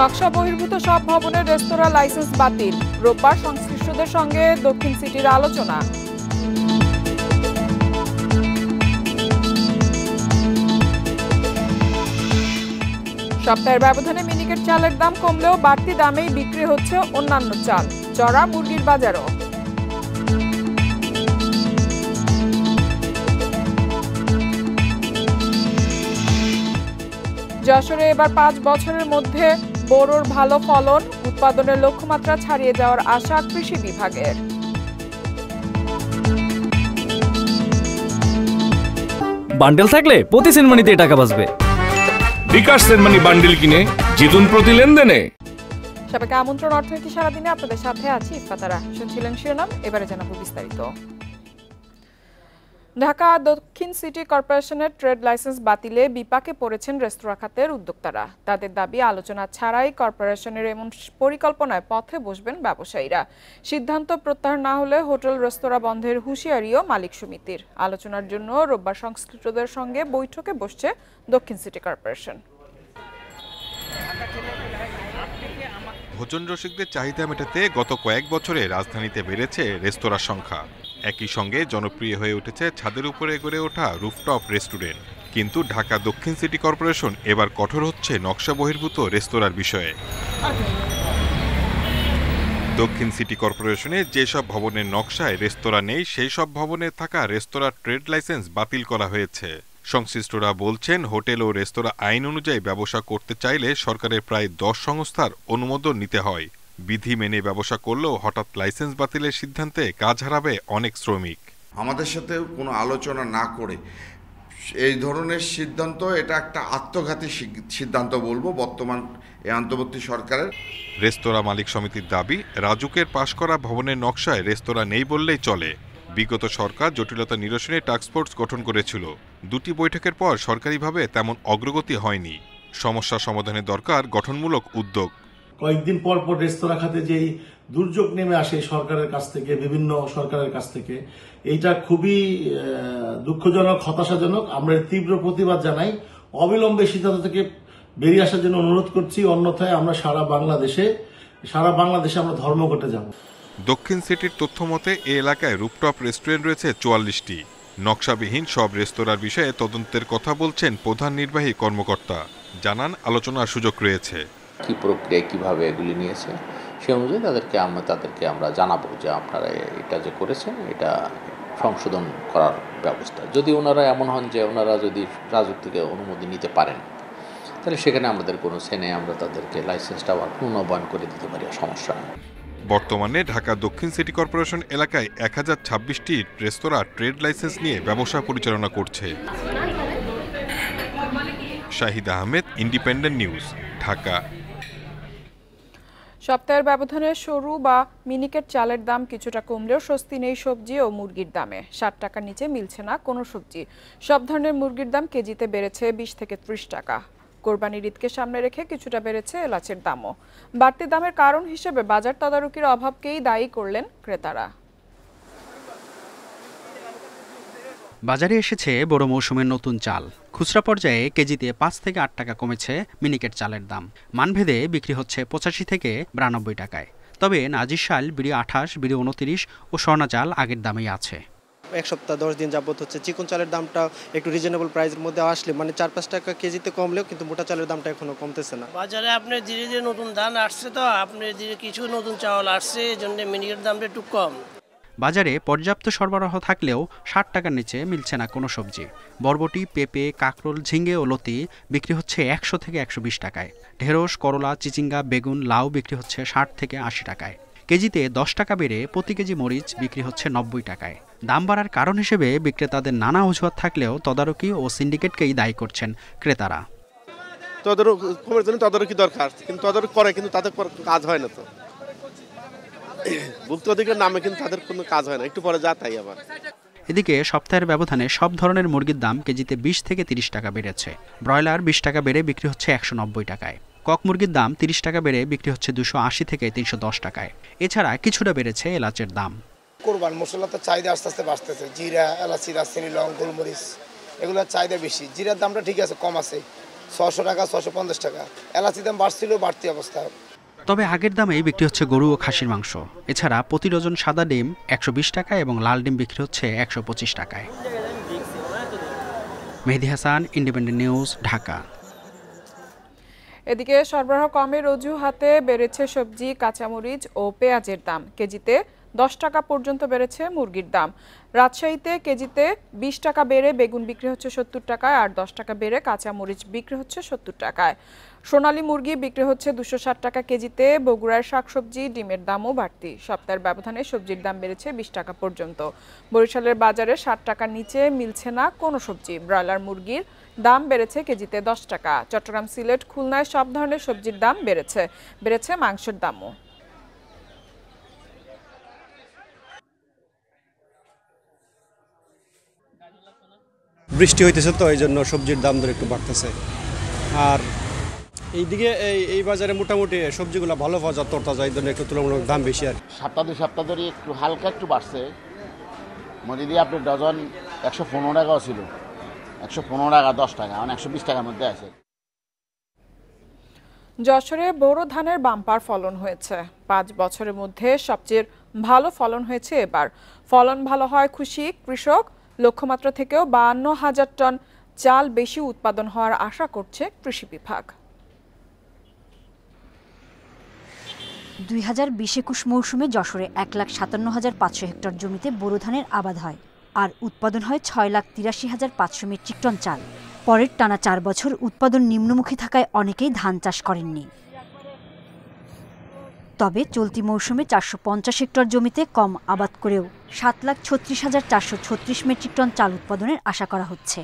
নকশা বহির্ভূত সব ভবনের রেস্তোরাঁ লাইসেন্স বাতিল। রোববার সংশ্লিষ্টদের সঙ্গে দক্ষিণ সিটির আলোচনা। সপ্তাহের ব্যবধানে মিনিকেট চালের দাম কমলেও বাড়তি দামেই বিক্রি হচ্ছে অন্যান্য চাল। চড়া মুরগির বাজারও। যশোরে এবার 5 বছরের মধ্যে বোরোর ভালো ফলন, উৎপাদনের লক্ষ্যমাত্রা ছাড়িয়ে যাওয়ার আশা কৃষি বিভাগের। বান্ডেল থাকলে প্রতি সেনমানিতে টাকা বাঁচবে। বিকাশ সেনমানি বান্ডেল কিনে জিতুন প্রতি লেনদেনে। সবাইকে আমন্ত্রণ অর্থনীতি সারাদিনে আপনাদের সাথে আছি ইফাতারা। শুনছিলেন শিরোনাম, এবারে জানাবো বিস্তারিত। ঢাকা দক্ষিণ সিটি কর্পোরেশনের ট্রেড লাইসেন্স বাতিলে বিপাকে পড়েছেন রেস্তোরাঁ খাতের উদ্যোক্তারা। তাদের দাবি, আলোচনা ছাড়াই কর্পোরেশনের এমন পরিকল্পনায় পথে বসবেন ব্যবসায়ীরা। সিদ্ধান্ত প্রত্যাহার না হলে হোটেল রেস্তোরাঁ বন্ধের হুঁশিয়ারিও মালিক সমিতির। আলোচনার জন্য রোববার সংশ্লিষ্টদের সঙ্গে বৈঠকে বসছে দক্ষিণ সিটি কর্পোরেশন। ভোজন রসিকদের চাহিদা মেটাতে গত কয়েক বছরে রাজধানীতে বেড়েছে রেস্তোরাঁর সংখ্যা। একই সঙ্গে জনপ্রিয় হয়ে উঠেছে ছাদের উপরে গড়ে ওঠা রুফটপ রেস্টুরেন্ট। কিন্তু ঢাকা দক্ষিণ সিটি কর্পোরেশন এবার কঠোর হচ্ছে নকশা বহির্ভূত রেস্তোরাঁর বিষয়ে। দক্ষিণ সিটি কর্পোরেশনে যেসব ভবনের নকশায় রেস্তোরাঁ নেই, সেই সব ভবনে থাকা রেস্তোরাঁ ট্রেড লাইসেন্স বাতিল করা হয়েছে। সংশ্লিষ্টরা বলছেন, হোটেল ও রেস্তোরাঁ আইন অনুযায়ী ব্যবসা করতে চাইলে সরকারের প্রায় 10 সংস্থার অনুমোদন নিতে হয়। বিধি মেনে ব্যবসা করলেও হঠাৎ লাইসেন্স বাতিলের সিদ্ধান্তে কাজ হারাবে অনেক শ্রমিক। আমাদের সাথে কোনো আলোচনা না করে এই ধরনের সিদ্ধান্ত, এটা একটা আত্মঘাতী সিদ্ধান্ত বলবো বর্তমান এই অন্তর্বর্তী সরকারের। রেস্তোরাঁ মালিক সমিতির দাবি, রাজুকের পাশ করা ভবনের নকশায় রেস্তোরাঁ নেই বললেই চলে। বিগত সরকার জটিলতা নিরসনে টাস্কফোর্স গঠন করেছিল। 2টি বৈঠকের পর সরকারিভাবে তেমন অগ্রগতি হয়নি। সমস্যা সমাধানে দরকার গঠনমূলক উদ্যোগ। কয়েকদিন পর পর রেস্তোরাঁ খাতে যেই দুর্যোগ নেমে আসে সরকারের কাছ থেকে, বিভিন্ন সরকারের কাছ থেকে, এইটা খুবই দুঃখজনক, হতাশাজনক। আমরা তীব্র প্রতিবাদ জানাই। অবিলম্বে সিদ্ধান্ত থেকে বেরিয়ে আসার জন্য অনুরোধ করছি। অন্যথায় আমরা সারা বাংলাদেশে আমরা ধর্মঘটে যাব। দক্ষিণ সিটির তথ্য মতে এ এলাকায় রুফটপ রেস্টুরেন্ট রয়েছে 44টি। নকশাবিহীন সব রেস্তোরাঁর বিষয়ে তদন্তের কথা বলছেন প্রধান নির্বাহী কর্মকর্তা। জানান, আলোচনার সুযোগ রয়েছে। কি প্রক্রিয়ায় কিভাবে এগুলি নিয়েছে সে অনুযায়ী তাদেরকে আমরা জানাবো যে আপনারা এটা যে করেছেন এটা সংশোধন করার ব্যবস্থা। যদি ওনারা এমন হন যে ওনারা যদি রাজুক থেকে অনুমতি নিতে পারেন, তাহলে সেখানে আমাদের কোনো সেনে আমরা তাদেরকে লাইসেন্সটা আবার পুনর্নবায়ন করে দিতে পারি, সমস্যা নেই। বর্তমানে ঢাকা দক্ষিণ সিটি কর্পোরেশন এলাকায় 1026টি রেস্তোরাঁ ট্রেড লাইসেন্স নিয়ে ব্যবসা পরিচালনা করছে। Shahid Ahmed, independent news, Dhaka. সপ্তাহের ব্যবধানে সরু বা মিনিকেট চালের দাম কিছুটা কমলেও স্বস্তি নেই সবজি ও মুরগির দামে। 60 টাকার নিচে মিলছে না কোনো সবজি। সব ধরনের মুরগির দাম কেজিতে বেড়েছে 20 থেকে 30 টাকা। কোরবানির ঈদকে সামনে রেখে কিছুটা বেড়েছে এলাচের দামও। বাড়তি দামের কারণ হিসেবে বাজার তদারকির অভাবকেই দায়ী করলেন ক্রেতারা। বাজারে এসেছে বড় মৌসুমের নতুন চাল। খুচরা পর্যায়ে কেজিতে 5 থেকে 8 টাকা কমেছে মিনিকেট চালের দাম। মানভেদে বিক্রি হচ্ছে 85 থেকে 92 টাকায়। তবে নাজির শাল, বিড়ি 28, বিড়ি 29 ও স্বর্ণা চাল আগের দামেই আছে। এক সপ্তাহ 10 দিন যাবত হচ্ছে চিকন চালের দামটা একটু রিজনেবল প্রাইসের মধ্যে আসলে, মানে 4-5 টাকা কেজিতে কমলেও কিন্তু মোটা চালের দামটা এখনো কমতেছে না। বাজারে আপনার ধীরে ধীরে নতুন ধান আসছে, তো আপনার ধীরে কিছু নতুন চাউল আসছে, এই জন্য মিনিকেট দামটা একটু কম। বাজারে পর্যাপ্ত সরবরাহ থাকলেও 60 টাকার নিচে মিলছে না কোনো সবজি। বরবটি, পেঁপে, কাঁকরোল, ঝিঙ্গে ও লতি বিক্রি হচ্ছে 100 থেকে 120 টাকায়। ঢেঁড়স, করলা, চিচিঙ্গা, বেগুন, লাউ বিক্রি হচ্ছে 60 থেকে 80 টাকায়। কেজিতে 10 টাকা বেড়ে প্রতি কেজি মরিচ বিক্রি হচ্ছে 90 টাকায়। দাম বাড়ার কারণ হিসেবে বিক্রেতাদের নানা অজুহাত থাকলেও তদারকি ও সিন্ডিকেটকেই দায়ী করছেন ক্রেতারা। তদারকি দরকার, কিন্তু তদারকি করে, কিন্তু তাদের কাজ হয় না। তো ভুক্ত অধিকার নামে কিন্তু তাদের কোনো কাজ হয় না, একটু পরে যা তাই আবার। এদিকে সপ্তাহের ব্যবধানে সব ধরনের মুরগির দাম কেজিতে 20 থেকে 30 টাকা বেড়েছে। ব্রয়লার 20 টাকা বেড়ে বিক্রি হচ্ছে 190 টাকায়। কক মুরগির দাম 30 টাকা বেড়ে বিক্রি হচ্ছে 280 থেকে 310 টাকায়। এছাড়া কিছুটা বেড়েছে এলাচের দাম। কোরবান মশলাতে চাহিদা আস্তে আস্তে বাড়তেছে। জিরা, এলাচি, দারচিনি, লং, গোলমরিচ এগুলোর চাহিদা বেশি। জিরার দামটা ঠিক আছে, কম আছে, 600 টাকা 650 টাকা। এলাচি দাম বাড়ছিল, বাড়তি অবস্থা। তবে আগের দামেই বিক্রি হচ্ছে গরু ও খাসির মাংস। এছাড়া প্রতি ডজন সাদা ডিম 120 টাকায় এবং লাল ডিম বিক্রি হচ্ছে 125 টাকায়। মেহেদী হাসান, ইন্ডিপেন্ডেন্ট নিউজ, ঢাকা। এদিকে সরবরাহ কমের অজুহাতে বেড়েছে সবজি, কাঁচামরিচ ও পেঁয়াজের দাম। কেজিতে 10 টাকা পর্যন্ত বেড়েছে মুরগির দাম। রাজশাহীতে কেজিতে 20 টাকা বেড়ে বেগুন বিক্রি হচ্ছে 70 টাকায়, আর 10 টাকা বেড়ে কাঁচামরিচ বিক্রি হচ্ছে 70 টাকায়। সোনালী মুরগি বিক্রি হচ্ছে 260 টাকা কেজিতে। বগুড়ার শাকসবজি, ডিমের দামও বাড়তি। সপ্তাহের ব্যবধানে সবজির দাম বেড়েছে 20 টাকা পর্যন্ত। বরিশালের বাজারে 60 টাকার নিচে মিলছে না কোনো সবজি। ব্রয়লার মুরগির দাম বেড়েছে কেজিতে 10 টাকা। চট্টগ্রাম, সিলেট, খুলনায় সব ধরনের সবজির দাম বেড়েছে মাংসের দামও। বৃষ্টি হইতেছে তো এই জন্য সবজির দাম ধরে একটু বাড়তেছে। আর এইদিকে এই বাজারে মোটামুটি সবজিগুলো ভালো পাওয়া যায়, তরতাজা, এই জন্য একটু তুলনামূলক দাম বেশি। আর সপ্তাহ ধরে একটু হালকা একটু বাড়ছে। মধ্যে দিয়ে আপনার ডজন 115 টাকাও ছিল, 115 টাকা 10 টাকা, মানে 120 টাকার মধ্যে আছে। যশোরে বোরো ধানের বাম্পার ফলন হয়েছে। 5 বছরের মধ্যে সবচেয়ে ভালো ফলন হয়েছে এবার। ফলন ভালো হয় খুশি কৃষক। লক্ষ্যমাত্রা থেকেও 52,000 টন চাল বেশি উৎপাদন হওয়ার আশা করছে কৃষি বিভাগ। 2020-21 মৌসুমে যশোরে 1,57,500 হেক্টর জমিতে বোরো ধানের আবাদ হয়, আর উৎপাদন হয় 6,83,500 মেট্রিক টন চাল। পরের টানা 4 বছর উৎপাদন নিম্নমুখী থাকায় অনেকেই ধান চাষ করেননি। তবে চলতি মৌসুমে 450 হেক্টর জমিতে কম আবাদ করেও 7,36,436 মেট্রিক টন চাল উৎপাদনের আশা করা হচ্ছে।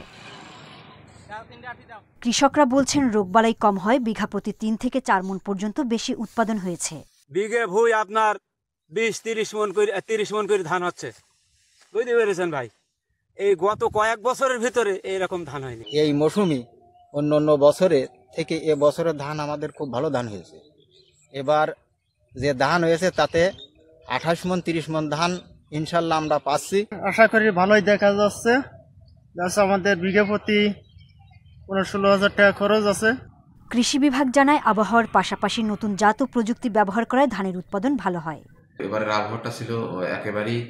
কৃষকরা বলছেন রোগবালাই কম হয় বিঘা প্রতি 3 থেকে 4 মণ পর্যন্ত বেশি উৎপাদন হয়েছে। বিঘে ভুই আপনার 20-30 মণ করে ধান হচ্ছে, বুঝতে পেরেছেন ভাই। এই গত কয়েক বছরের ভিতরে এইরকম ধান হয়নি। এই মৌসুমে অন্য বছরের থেকে এ বছরের ধান আমাদের খুব ভালো ধান হয়েছে। এবার যে ধান হয়েছে তাতে 28 মণ 30 মণ ধান ইনশাল্লাহ আমরা পাচ্ছি। আশা করি ভালোই দেখা যাচ্ছে। আমাদের বিঘা প্রতি 16,000 টাকা খরচ আছে। কৃষি বিভাগ জানায় আবহাওয়ার পাশাপাশি নতুন জাত ও প্রযুক্তি ব্যবহার করায় ধানের উৎপাদন ভালো হয়। এবারের আবহাওয়াটা ছিল একেবারেই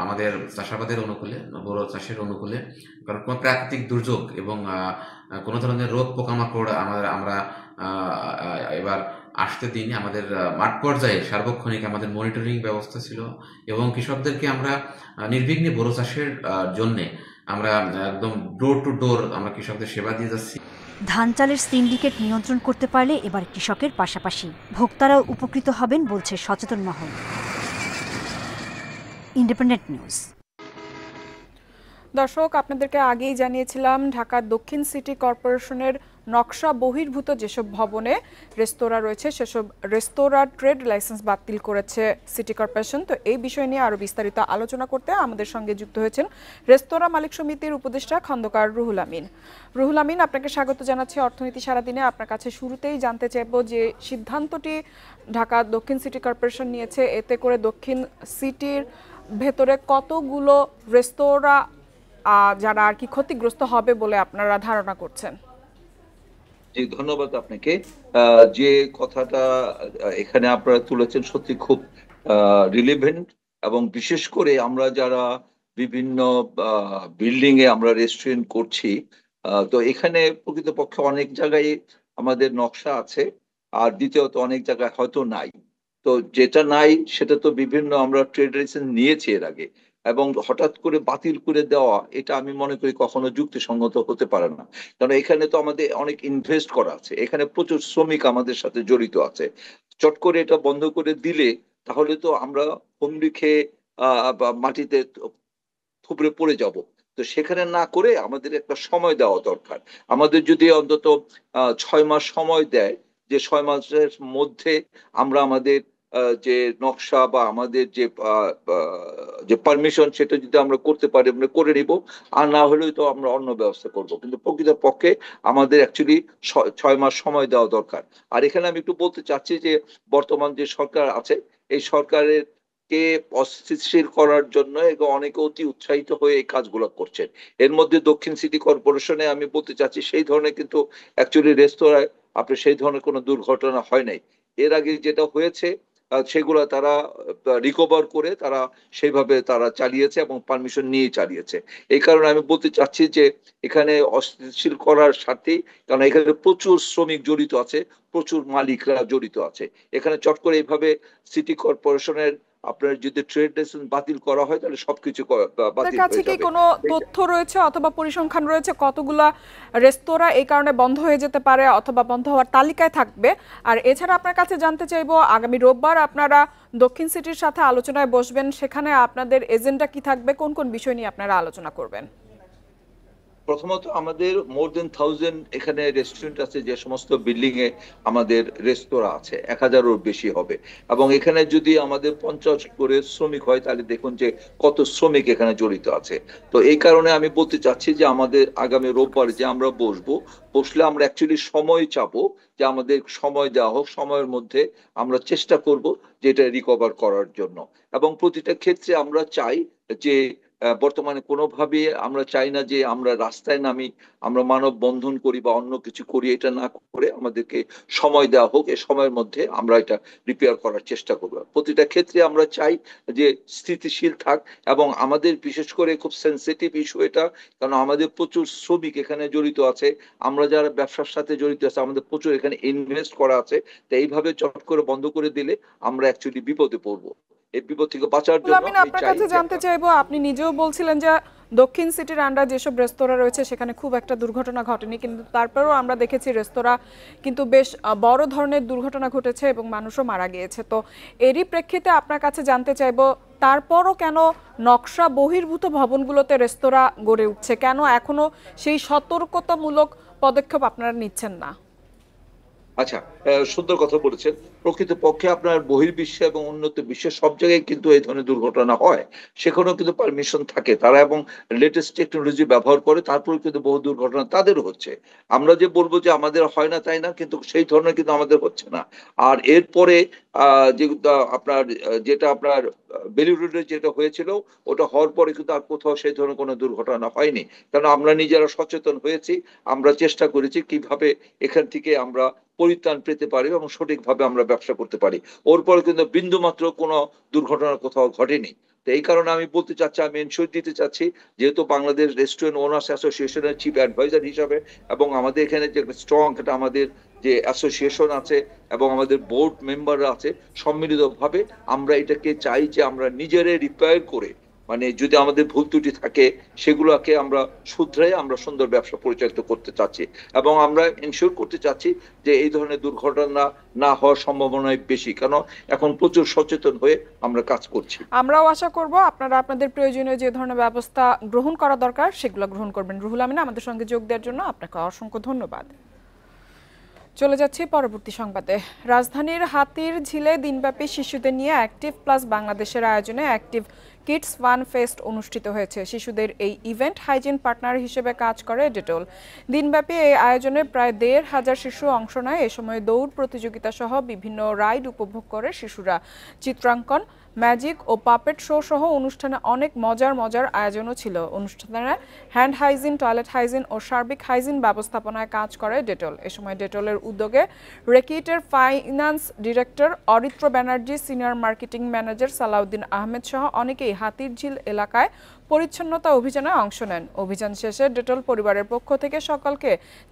আমাদের চাষাবাদের অনুকূলে, বোরো চাষের অনুকূলে। কারণ কোনো প্রাকৃতিক দুর্যোগ এবং কোনো ধরনের রোগ পোকামাকড় আমরা এবার আসতে দিনে আমাদের মাঠ পর্যায়ে সার্বক্ষণিক আমাদের মনিটরিং ব্যবস্থা ছিল এবং কৃষকদেরকে আমরা নির্বিঘ্নে বোরো চাষের জন্যে আমরা একদম ডোর টু ডোর আমরা কৃষকদের সেবা দিয়ে যাচ্ছি। ধান চালের সিন্ডিকেট নিয়ন্ত্রণ করতে পারলে এবার কৃষকের পাশাপাশি ভোক্তারাও উপকৃত হবেন বলছে সচেতন মহল। Independent news. দর্শক, আপনাদেরকে আগেই জানিয়েছিলাম ঢাকা দক্ষিণ সিটি কর্পোরেশনের নকশা বহির্ভূত যেসব ভবনে রেস্তোরাঁ রয়েছে সেসব রেস্তোরাঁর ট্রেড লাইসেন্স বাতিল করেছে সিটি কর্পোরেশন। তো এই বিষয় নিয়ে আরো বিস্তারিত আলোচনা করতে আমাদের সঙ্গে যুক্ত হয়েছেন রেস্তোরাঁ মালিক সমিতির উপদেষ্টা খন্দকার রুহুল আমিন। রুহুল আমিন, আপনাকে স্বাগত জানাচ্ছি অর্থনীতি সারাদিনে। আপনার কাছে শুরুতেই জানতে চাইব যে সিদ্ধান্তটি ঢাকা দক্ষিণ সিটি কর্পোরেশন নিয়েছে, এতে করে দক্ষিণ সিটির ভেতরে কতগুলো রেস্তোরাঁ যারা আর কি ক্ষতিগ্রস্ত হবে বলে আপনারা ধারণা করছেন? জি, ধন্যবাদ আপনাকে। যে কথাটা এখানে আপনারা তুলেছেন সত্যি খুব রিলেভেন্ট, এবং বিশেষ করে আমরা যারা বিভিন্ন বিল্ডিং এ আমরা রেস্টুরেন্ট করছি, তো এখানে প্রকৃতপক্ষে অনেক জায়গায় আমাদের নকশা আছে, আর দ্বিতীয়ত অনেক জায়গায় হয়তো নাই। তো যেটা নাই সেটা তো বিভিন্ন আমরা ট্রেড লাইসেন্স নিয়েছি এর আগে, এবং হঠাৎ করে বাতিল করে দেওয়া এটা আমি মনে করি কখনো যুক্তিসঙ্গত হতে পারে না। কারণ এখানে তো আমাদের অনেক ইনভেস্ট করা আছে, এখানে প্রচুর শ্রমিক আমাদের সাথে জড়িত আছে। চট করে এটা বন্ধ করে দিলে তাহলে তো আমরা হুমড়ি খেয়ে মাটিতে থুবড়ে পড়ে যাব। তো সেখানে না করে আমাদের একটা সময় দেওয়া দরকার। আমাদের যদি অন্তত 6 মাস সময় দেয়, যে 6 মাসের মধ্যে আমরা আমাদের যে নকশা বা আমাদের যে পারমিশন সেটা যদি আমরা করতে পারি আমরা করে নিব, আর না হলেও তো আমরা অন্য ব্যবস্থা করব। কিন্তু প্রকৃতপক্ষে আমাদের অ্যাকচুয়ালি 6 মাস সময় দেওয়া দরকার। আর এখানে আমি একটু বলতে চাচ্ছি যে বর্তমান যে সরকার আছে এই সরকারের কে অস্থিতিশীল করার জন্য এবং অনেকে অতি উৎসাহিত হয়ে এই কাজগুলো করছেন। এর মধ্যে দক্ষিণ সিটি কর্পোরেশনে আমি বলতে চাচ্ছি সেই ধরনের কিন্তু অ্যাকচুয়ালি রেস্তোরাঁয় আপনার সেই ধরনের কোনো দুর্ঘটনা হয় নাই। এর আগে যেটা হয়েছে সেগুলো তারা রিকভার করে তারা সেইভাবে তারা চালিয়েছে এবং পারমিশন নিয়ে চালিয়েছে। এই কারণে আমি বলতে চাচ্ছি যে এখানে অস্থিতিশীল করার স্বার্থেই, কারণ এখানে প্রচুর শ্রমিক জড়িত আছে, প্রচুর মালিকরা জড়িত আছে। এখানে চট করে এইভাবে সিটি কর্পোরেশনের আপনার যদি ট্রেড লাইসেন্স বাতিল করা হয় তাহলে সবকিছু বাতিল কাছে হয়ে কি যাবে। কোনো তথ্য রয়েছে অথবা পরিসংখ্যান রয়েছে কতগুলা রেস্তোরাঁ এই কারণে বন্ধ হয়ে যেতে পারে অথবা বন্ধ হওয়ার তালিকায় থাকবে? আর এছাড়া আপনার কাছে জানতে চাইবো, আগামী রোববার আপনারা দক্ষিণ সিটির সাথে আলোচনায় বসবেন, সেখানে আপনাদের এজেন্ডা কি থাকবে, কোন কোন বিষয় নিয়ে আপনারা আলোচনা করবেন? প্রথমত আমাদের মোর দেন 1000 এখানে রেস্টুরেন্ট আছে, যে সমস্ত বিল্ডিং এ আমাদের রেস্তোরাঁ আছে 1000-এর বেশি হবে, এবং এখানে যদি আমাদের 50 করে শ্রমিক হয় তাহলে দেখুন যে কত শ্রমিক এখানে জড়িত আছে। তো এই কারণে আমি বলতে চাচ্ছি যে আমাদের আগামী রোববার যে আমরা বসলে আমরা অ্যাকচুয়ালি সময় চাবো, যে আমাদের সময় দেওয়া হোক, সময়ের মধ্যে আমরা চেষ্টা করব যে এটা রিকভার করার জন্য। এবং প্রতিটা ক্ষেত্রে আমরা চাই যে বর্তমানে কোনোভাবে আমরা চাই না যে আমরা রাস্তায় নামি, আমরা মানববন্ধন করি বা অন্য কিছু করি, এটা না করে আমাদেরকে সময় দেওয়া হোক, এই সময়ের মধ্যে আমরা এটা রিপেয়ার করার চেষ্টা করব। প্রতিটা ক্ষেত্রে আমরা চাই যে স্থিতিশীল থাক, এবং আমাদের বিশেষ করে খুব সেনসিটিভ ইস্যু এটা, কারণ আমাদের প্রচুর শ্রমিক এখানে জড়িত আছে, আমরা যারা ব্যবসার সাথে জড়িত আছে, আমাদের প্রচুর এখানে ইনভেস্ট করা আছে। তো এইভাবে চট করে বন্ধ করে দিলে আমরা অ্যাকচুয়ালি বিপদে পড়বো। এই বিপদ থেকে বাঁচার জন্য আমি আপনার কাছে জানতে চাইবো, আপনি নিজেও বলছিলেন যে দক্ষিণ সিটির আন্ডার যেসব রেস্তোরাঁ রয়েছে সেখানে খুব একটা দুর্ঘটনা ঘটেনি, কিন্তু তারপরেও আমরা দেখেছি রেস্তোরাঁ কিন্তু বেশ বড় ধরনের দুর্ঘটনা ঘটেছে এবং মানুষও মারা গিয়েছে। তো এরই প্রেক্ষিতে আপনার কাছে জানতে চাইবো, তারপরও কেন নকশা বহির্ভূত ভবনগুলোতে রেস্তোরাঁ গড়ে উঠছে, কেন এখনো সেই সতর্কতামূলক পদক্ষেপ আপনারা নিচ্ছেন না? আচ্ছা, সুন্দর কথা বলেছেন। প্রকৃতপক্ষে আপনার বহির্বিশ্বে এবং উন্নত বিশ্বে সব জায়গায় কিন্তু এই ধরনের দুর্ঘটনা হয়, সেখানেও কিন্তু পারমিশন থাকে তারা, এবং লেটেস্ট টেকনোলজি ব্যবহার করে, তারপরে কিন্তু বহু দুর্ঘটনা তাদেরও হচ্ছে। আমরা যে বলবো যে আমাদের হয় না তাই না, কিন্তু সেই ধরনের কিন্তু আমাদের হচ্ছে না। আর এরপরে যে আপনার যেটা আপনার বেলি রোডে যেটা হয়েছিল, ওটা হওয়ার পরে কিন্তু আর কোথাও সেই ধরনের কোনো দুর্ঘটনা হয়নি, কারণ আমরা নিজেরা সচেতন হয়েছি, আমরা চেষ্টা করেছি কিভাবে এখান থেকে আমরা পরিত্রাণ পেতে পারি এবং সঠিকভাবে আমরা ব্যবসা করতে পারি। ওর পরে কিন্তু বিন্দুমাত্র কোনো দুর্ঘটনা কোথাও ঘটেনি। তো এই কারণে আমি বলতে চাচ্ছি, আমি এনশিওর দিতে চাচ্ছি, যেহেতু বাংলাদেশ রেস্টুরেন্ট ওনার্স অ্যাসোসিয়েশনের চিফ অ্যাডভাইজার হিসাবে, এবং আমাদের এখানে যে স্ট্রং একটা আমাদের যে অ্যাসোসিয়েশন আছে এবং আমাদের বোর্ড মেম্বাররা আছে, সম্মিলিতভাবে আমরা এটাকে চাই যে আমরা নিজেরাই রিপেয়ার করে, মানে যদি আমাদের ভুল ত্রুটি থাকে সেগুলোকে আমরা শুধরাই আমরা সুন্দর ব্যবসা পরিচালিত করতে চাচ্ছি, এবং আমরা এনশিওর করতে চাচ্ছি যে এই ধরনের দুর্ঘটনা না হওয়ার সম্ভাবনাই বেশি, কারণ এখন প্রচুর সচেতন হয়ে আমরা কাজ করছি। আমরাও আশা করব আপনারা আপনাদের প্রয়োজনীয় যে ধরনের ব্যবস্থা গ্রহণ করা দরকার সেগুলো গ্রহণ করবেন। রুহুল আমিন, আমাদের সঙ্গে যোগ দেওয়ার জন্য আপনাকে অসংখ্য ধন্যবাদ। চলে যাচ্ছি পরবর্তী সংবাদে। রাজধানীর হাতির ঝিলে দিনব্যাপী শিশুদের নিয়ে অ্যাক্টিভ প্লাস বাংলাদেশের আয়োজনে অ্যাক্টিভ কিডস ফান ফেস্ট অনুষ্ঠিত হয়েছে। শিশুদের এই ইভেন্ট হাইজিন পার্টনার হিসেবে কাজ করে ডেটল। দিনব্যাপী এই আয়োজনে প্রায় ১৫০০ শিশু অংশ নেয়। এ সময় দৌড় প্রতিযোগিতা সহ বিভিন্ন রাইড উপভোগ করে শিশুরা। চিত্রাঙ্কন, ম্যাজিক ও পাপেট শো সহ অনুষ্ঠানে অনেক মজার আয়োজনও ছিল। অনুষ্ঠানে হ্যান্ড হাইজিন, টয়লেট হাইজিন ও সার্বিক হাইজিন ব্যবস্থাপনায় কাজ করে ডেটল। এ সময় ডেটলের উদ্যোগে রেকিটের finance director Aritra Banerjee, senior marketing manager Salauddin Ahmed সহ অনেকেই হাতিরঝিল এলাকায় পরিচ্ছন্নতা অভিযানে অংশ নেন। অভিযান শেষে ডেটল পরিবারের পক্ষ থেকে সকলকে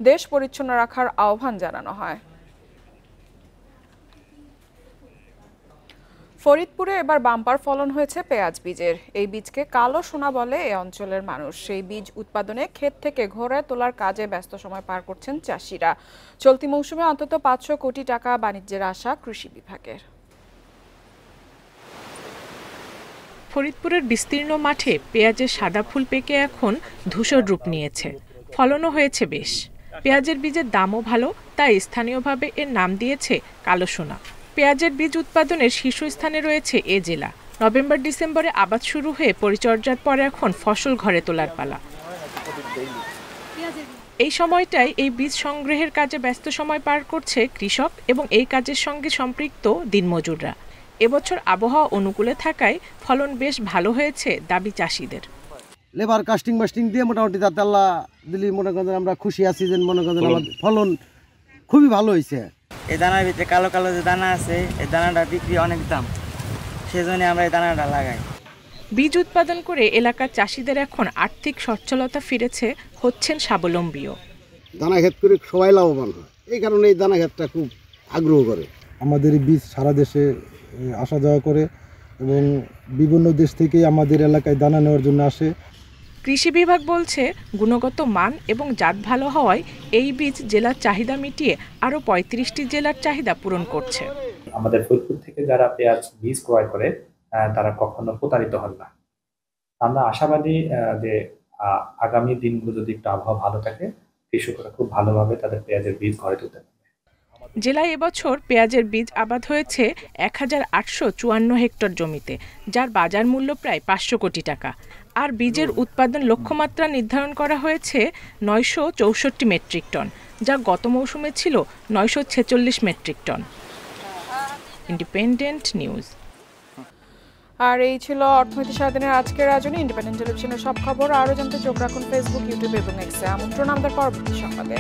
দেশ পরিচ্ছন্ন রাখার আহ্বান জানানো হয়। ফরিদপুরে এবার বাম্পার ফলন হয়েছে পেঁয়াজ বীজের। এই বীজকে কালো সোনা বলে এই অঞ্চলের মানুষ। সেই বীজ উৎপাদনে ক্ষেত থেকে ঘোড়ায় তোলার কাজে ব্যস্ত সময় পার করছেন চাষিরা। চলতি মৌসুমে অন্তত ৫০০ কোটি টাকা বাণিজ্যের আশা কৃষি বিভাগের। ফরিদপুরের বিস্তীর্ণ মাঠে পেঁয়াজের সাদা ফুল পেকে এখন ধূসর রূপ নিয়েছে। ফলনও হয়েছে বেশ। পেঁয়াজের বীজের দামও ভালো, তাই স্থানীয়ভাবে এর নাম দিয়েছে কালো সোনা। পেঁয়াজের বীজ উৎপাদনের শীর্ষস্থানে রয়েছে এ জেলা। নভেম্বর-ডিসেম্বরে আবাদ শুরু হয়ে পরিচর্যার পর এখন ফসল ঘরে তোলার পালা। এই সময়টাই এই বীজ সংগ্রহের কাজে ব্যস্ত সময় পার করছে কৃষক এবং এই কাজের সঙ্গে সম্পৃক্ত দিনমজুররা। এবছর আবহাওয়া অনুকূলে থাকায় ফলন বেশ ভালো হয়েছে দাবি চাষিদের। লেবার কাস্টিং মাস্টিং দিয়ে মোটামুটি তাতে আল্লাহ দিলি মনে করেন আমরা খুশি আছি যে মনে করেন আমাদের ফলন খুবই ভালো হয়েছে। এই দানার ভিতরে কালো কালো যে দানা আছে এই দানাটা বিক্রি অনেক দাম, সেজন্য আমরা এই দানাটা লাগাই। বীজ উৎপাদন করে এলাকার চাষিদের এখন আর্থিক সচ্ছলতা ফিরেছে, হচ্ছেন স্বাবলম্বীও। দানা ক্ষেত করে সবাই লাভবান হয়, এই কারণে এই দানা ক্ষেতটা খুব আগ্রহ করে। আমাদের এই বীজ সারা দেশে আসা যাওয়া করে এবং বিভিন্ন দেশ থেকে আমাদের এলাকায় দানা নেওয়ার জন্য আসে। কৃষি বিভাগ বলছে গুণগত মান এবং জাত ভালো হওয়ায় এই বীজ জেলার চাহিদা মিটিয়ে আরও 35টি জেলার চাহিদা পূরণ করছে। আমাদের ফরিদপুর থেকে যারা পেঁয়াজ বীজ ক্রয় করে তারা কখনো প্রতারিত হন না। আমরা আশাবাদী যে আগামী দিনগুলো যদি একটু আবহাওয়া ভালো থাকে, কৃষকরা খুব ভালোভাবে তাদের পেঁয়াজের বীজ ঘরে তুলতে পারবে। জেলায় এবছর পেঁয়াজের বীজ আবাদ হয়েছে 1854 হেক্টর জমিতে, যার বাজার মূল্য প্রায় 500 কোটি টাকা। আর বীজের উৎপাদন লক্ষ্যমাত্রা নির্ধারণ করা হয়েছে 964 মেট্রিক টন, যা গত মৌসুমে ছিল 946 মেট্রিক টন। Independent news. আর এই ছিল অর্থনীতি সারাদিনের আজকের আয়োজনে। ইন্ডিপেন্ডেন্ট টেলিভিশনের সব খবর আরও জানতে চোখ রাখুন ফেসবুক, ইউটিউব এবং এক্সে। আমন্ত্রণ আমাদের পরবর্তী সংবাদে।